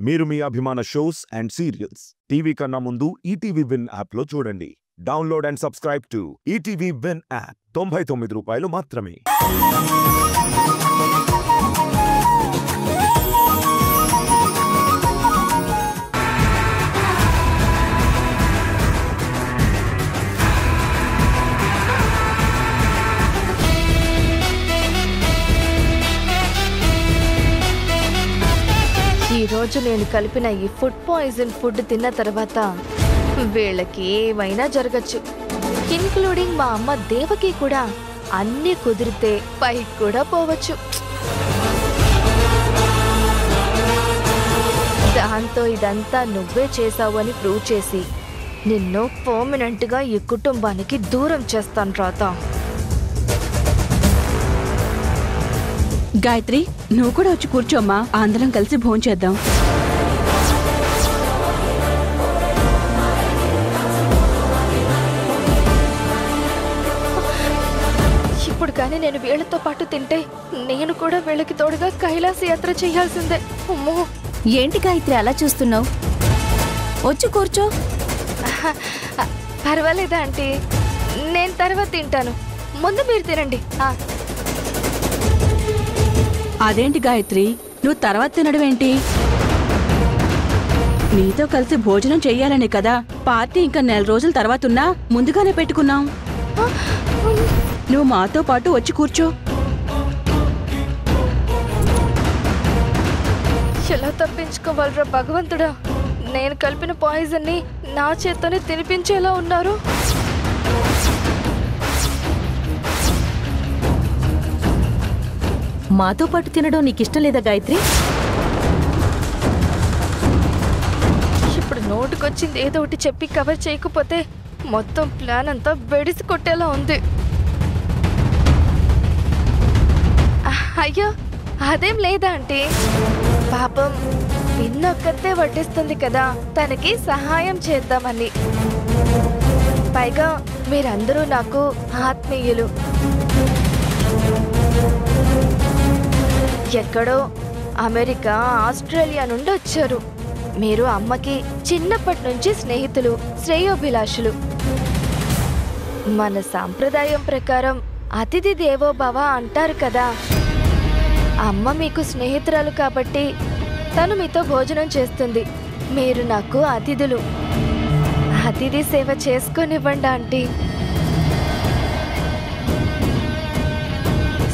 మీరు మీ అభిమాన shows and serials TV కన్నా ముందు ఈటీవీ విన్ యాప్లో చూడండి. Download and subscribe to ETV win app. 99 రూపాయలు మాత్రమే. ఈ రోజు నేను కలిపిన ఈ ఫుడ్ పాయిజన్ ఫుడ్ తిన్న తర్వాత వీళ్ళకి ఏమైనా జరగచ్చు, ఇన్క్లూడింగ్ మా అమ్మ దేవకి కూడా. అన్నీ కుదిరితే పైకి కూడా పోవచ్చు. దాంతో ఇదంతా నువ్వే చేసావు అని ప్రూవ్ చేసి నిన్ను పర్మనెంట్ గా ఈ కుటుంబానికి దూరం చేస్తాను రాత. గాయత్రి, నువ్వు కూడా వచ్చి కూర్చోమ్మా, అందరం కలిసి భోంచేద్దాం. ఇప్పుడు కానీ నేను వీళ్ళతో పాటు తింటే నేను కూడా వీళ్ళకి తోడుగా కైలాస యాత్ర చేయాల్సిందే. అమ్మో, ఏంటి గాయత్రి అలా చూస్తున్నావు? వచ్చి కూర్చో. పర్వాలేదా ఆంటీ, నేను తర్వాత తింటాను, ముందు మీరు తినండి. అదేంటి గాయత్రి, నువ్వు తర్వాత తినడం ఏంటి? నీతో కలిసి భోజనం చెయ్యాలనే కదా పార్టీ ఇంకా 4 రోజుల తర్వాత ఉన్నా ముందుగానే పెట్టుకున్నాం. నువ్వు మాతో పాటు వచ్చి కూర్చో. ఎలా తప్పించుకోవాలరా భగవంతుడా, నేను కలిపిన పాయిజన్ ని నా చేత్తోనే తినిపించేలా ఉన్నారు. మాతో పాటు తినడం నీకిష్టం లేదా గాయత్రి? ఇప్పుడు నోటుకొచ్చింది ఏదో ఒకటి చెప్పి కవర్ చేయకపోతే మొత్తం ప్లాన్ అంతా బెడిసి కొట్టేలా ఉంది. అయ్యో అదేం లేదా ఆంటీ, పాపం విన్నొక్కతే వడ్డిస్తుంది కదా, తనకి సహాయం చేద్దామని. పైగా మీరందరూ నాకు ఆత్మీయులు. ఎక్కడో అమెరికా, ఆస్ట్రేలియా నుండి వచ్చారు. మీరు అమ్మకి చిన్నప్పటి నుంచి స్నేహితులు, శ్రేయోభిలాషులు. మన సాంప్రదాయం ప్రకారం అతిథి దేవో భవ అంటారు కదా. అమ్మ మీకు స్నేహితురాలు కాబట్టి తను మీతో భోజనం చేస్తుంది. మీరు నాకు అతిథులు. అతిథి సేవ చేసుకొనివ్వండి ఆంటీ.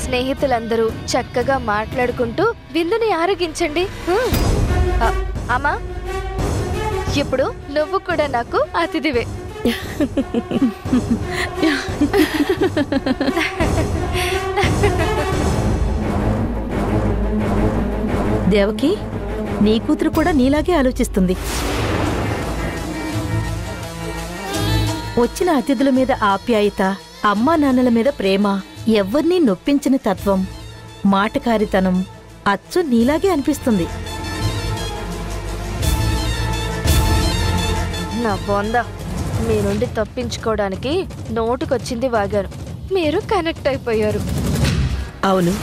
స్నేహితులందరూ చక్కగా మాట్లాడుకుంటూ విందుని ఆరగించండి. అమ్మా, ఇప్పుడు నువ్వు కూడా నాకు అతిథివే. దేవకి, నీ కూతురు కూడా నీలాగే ఆలోచిస్తుంది. వచ్చిన అతిథుల మీద ఆప్యాయత, అమ్మా నాన్నల మీద ప్రేమ, ఎవ్వర్నీ నొప్పించిన తత్వం, మాటకారితనం అచ్చు నీలాగే అనిపిస్తుంది. నా బొంద, మీ నుండి తప్పించుకోవడానికి నోటుకొచ్చింది వాగాను, మీరు కనెక్ట్ అయిపోయారు. అవును,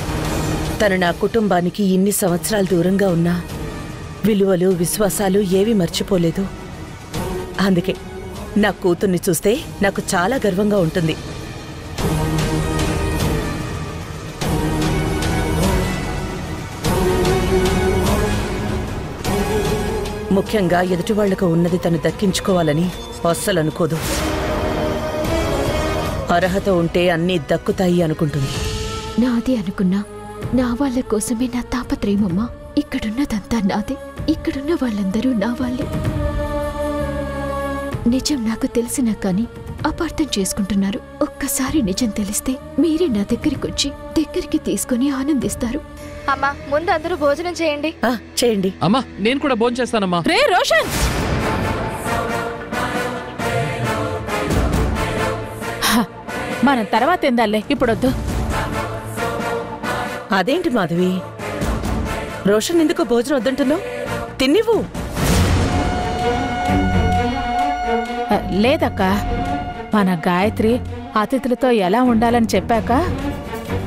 తను నా కుటుంబానికి ఇన్ని సంవత్సరాలు దూరంగా ఉన్నా విలువలు, విశ్వాసాలు ఏవీ మర్చిపోలేదు. అందుకే నా కూతుర్ని చూస్తే నాకు చాలా గర్వంగా ఉంటుంది. ముఖ్యంగా ఎదుటివాళ్లకు ఉన్నది తను దక్కించుకోవాలని అస్సలు అనుకోదు. అర్హత ఉంటే అన్నీ దక్కుతాయి అనుకుంటుంది. నాది అనుకున్నా నా వాళ్ళ కోసమే నా తాపత్రయమమ్మా. ఇక్కడున్నదంతా నాదే, ఇక్కడున్న వాళ్ళందరూ నా వాళ్ళే. నిజం నాకు తెలిసినా కానీ అపార్థం చేసుకుంటున్నారు. ఒక్కసారి నిజం తెలిస్తే మీరే నా దగ్గరికి తీసుకుని ఆనందిస్తారు. అమ్మా, ముందు అందరూ భోజనం చేయండి. చేయండి. అమ్మా, నేను కూడా భోజనం చేస్తానమ్మా. రే రోషన్, మనం తర్వాత ఎందాలే, ఇప్పుడొద్దు. అదేంటి మాధవి, రోషన్ ఎందుకు భోజనం వద్దంటున్నావు? తిన్నివ్వు. లేదక్క, మన గాయత్రి అతిథులతో ఎలా ఉండాలని చెప్పాక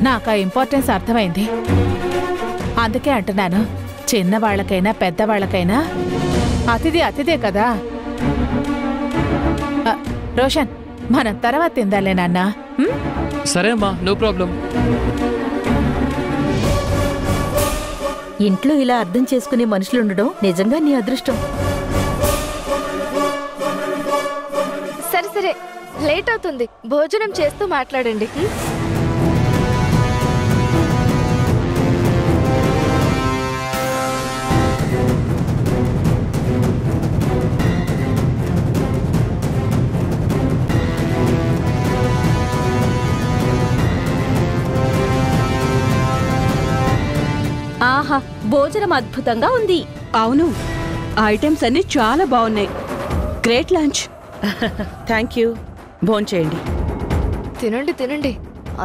నాకు ఆ ఇంపార్టెన్స్ అర్థమైంది. అందుకే అంటున్నాను, చిన్నవాళ్లకైనా పెద్దవాళ్లకైనా అతిథి అతిథే కదా. రోషన్, మనం తర్వాత తిందాలే నాన్నా. సరే అమ్మా, నో ప్రాబ్లం. ఇంట్లో ఇలా అర్థం చేసుకునే మనుషులుండడం నిజంగా నీ అదృష్టం. సరే సరే, లేట్ అవుతుంది, భోజనం చేస్తూ మాట్లాడండి. ఆహా, భోజనం అద్భుతంగా ఉంది. అవును, ఐటమ్స్ అన్ని చాలా బాగున్నాయి. Great lunch. Thank you. భోంచేయండి. తినండి తినండి,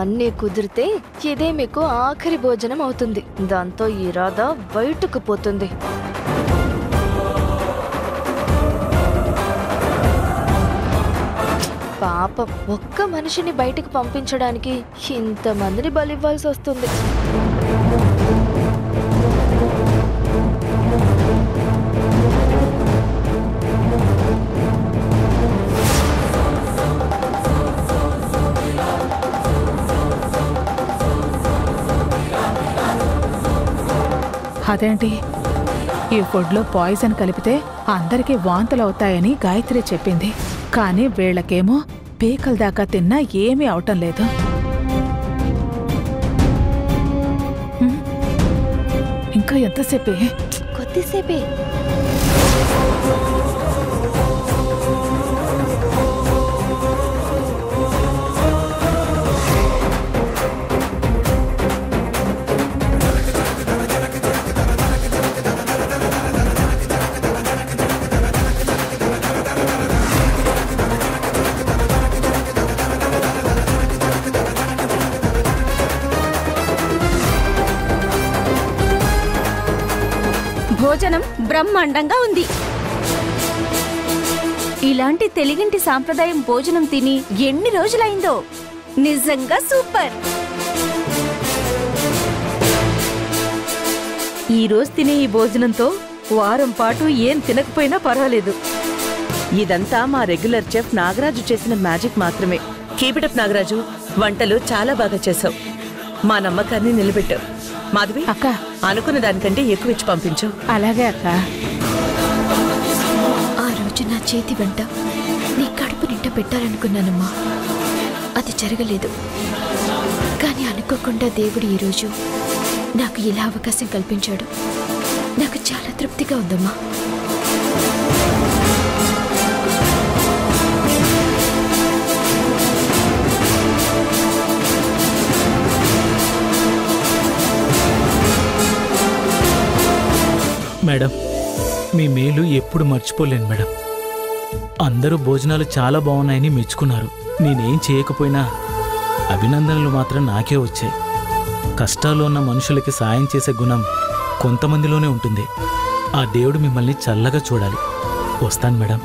అన్నీ కుదిరితే ఇదే మీకు ఆఖరి భోజనం అవుతుంది. దాంతో ఈ రాధ బయటకు పోతుంది. పాపం, ఒక్క మనిషిని బయటికి పంపించడానికి ఇంతమందిని బలివ్వాల్సి వస్తుంది. అదేంటి, ఈ ఫుడ్లో పాయిజన్ కలిపితే అందరికీ వాంతులవుతాయని గాయత్రి చెప్పింది. కానీ వీళ్ళకేమో పీకల దాకా తిన్నా ఏమీ అవటం లేదు. ఇంకా ఎంతసేపే? కొద్దిసేపే. భోజనం బ్రహ్మాండంగా ఉంది. ఇలాంటి తెలుగింటి సాంప్రదాయం భోజనం తిని ఎన్ని రోజులైందో. నిజంగా సూపర్. ఈ రోజు తినే ఈ భోజనంతో వారం పాటు ఏం తినకపోయినా పర్వాలేదు. ఇదంతా మా రెగ్యులర్ చెఫ్ నాగరాజు చేసిన మ్యాజిక్ మాత్రమే. కీపిటప్ నాగరాజు, వంటలు చాలా బాగా చేసావు. మా నమ్మకాన్ని నిలబెట్టావు. మాధవి అక్క, అనుకున్న దానికంటే ఎక్కువ ఇచ్చి పంపించు. అలాగే అక్క. ఆ రోజు నా చేతి వెంట నీ కడుపు నిండా పెట్టాలనుకున్నానమ్మా. అది జరగలేదు. కానీ అనుకోకుండా దేవుడు ఈరోజు నాకు ఇలా అవకాశం కల్పించాడు. నాకు చాలా తృప్తిగా ఉందమ్మా. మేడం, మీ మేలు ఎప్పుడు మర్చిపోలేను మేడం. అందరూ భోజనాలు చాలా బాగున్నాయని మెచ్చుకున్నారు. నేనేం చేయకపోయినా అభినందనలు మాత్రం నాకే వచ్చాయి. కష్టాల్లో ఉన్న మనుషులకి సాయం చేసే గుణం కొంతమందిలోనే ఉంటుంది. ఆ దేవుడు మిమ్మల్ని చల్లగా చూడాలి. వస్తాను మేడం.